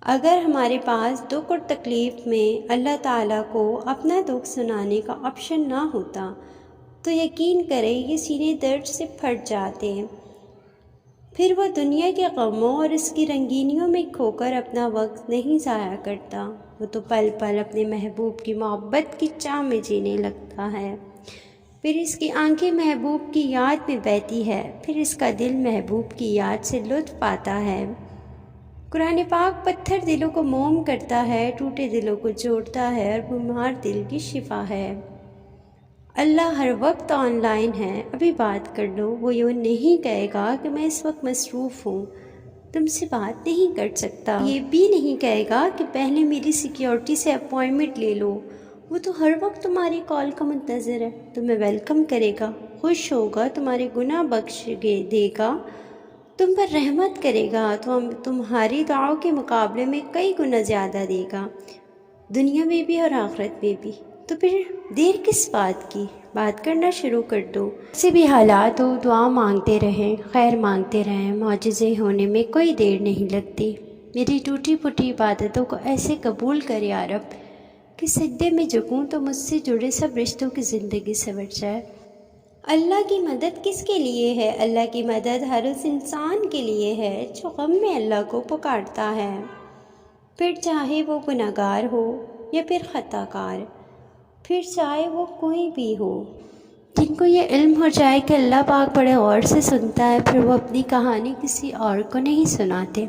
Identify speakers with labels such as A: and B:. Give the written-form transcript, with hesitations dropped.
A: اگر ہمارے پاس دکھ اور تکلیف میں اللہ تعالیٰ کو اپنا دکھ سنانے کا آپشن نہ ہوتا تو یقین کریں یہ سینے درد سے پھٹ جاتے ہیں۔ پھر وہ دنیا کے غموں اور اس کی رنگینیوں میں کھو کر اپنا وقت نہیں ضائع کرتا، وہ تو پل پل اپنے محبوب کی محبت کی چاہ میں جینے لگتا ہے۔ پھر اس کی آنکھیں محبوب کی یاد میں بہتی ہے، پھر اس کا دل محبوب کی یاد سے لطف پاتا ہے۔ قرآن پاک پتھر دلوں کو موم کرتا ہے، ٹوٹے دلوں کو جوڑتا ہے اور بیمار دل کی شفا ہے۔ اللہ ہر وقت آن لائن ہے، ابھی بات کر لو، وہ یوں نہیں کہے گا کہ میں اس وقت مصروف ہوں، تم سے بات نہیں کر سکتا۔ یہ بھی نہیں کہے گا کہ پہلے میری سیکیورٹی سے اپوائنٹمنٹ لے لو، وہ تو ہر وقت تمہاری کال کا منتظر ہے، تمہیں ویلکم کرے گا، خوش ہوگا، تمہارے گناہ بخش دے گا، تم پر رحمت کرے گا، تو تمہاری دعاؤں کے مقابلے میں کئی گنا زیادہ دے گا، دنیا میں بھی اور آخرت میں بھی۔ تو پھر دیر کس بات کی، بات کرنا شروع کر دو۔ کسی بھی حالات ہو دعا مانگتے رہیں، خیر مانگتے رہیں، معجزے ہونے میں کوئی دیر نہیں لگتی۔ میری ٹوٹی پھوٹی عبادتوں کو ایسے قبول کر یا رب کہ سجدے میں جھکوں تو مجھ سے جڑے سب رشتوں کی زندگی سنور جائے۔ اللہ کی مدد کس کے لیے ہے؟ اللہ کی مدد ہر اس انسان کے لیے ہے جو غم میں اللہ کو پکارتا ہے، پھر چاہے وہ گناہ گار ہو یا پھر خطا کار، پھر چاہے وہ کوئی بھی ہو۔ جن کو یہ علم ہو جائے کہ اللہ پاک بڑے غور سے سنتا ہے، پھر وہ اپنی کہانی کسی اور کو نہیں سناتے۔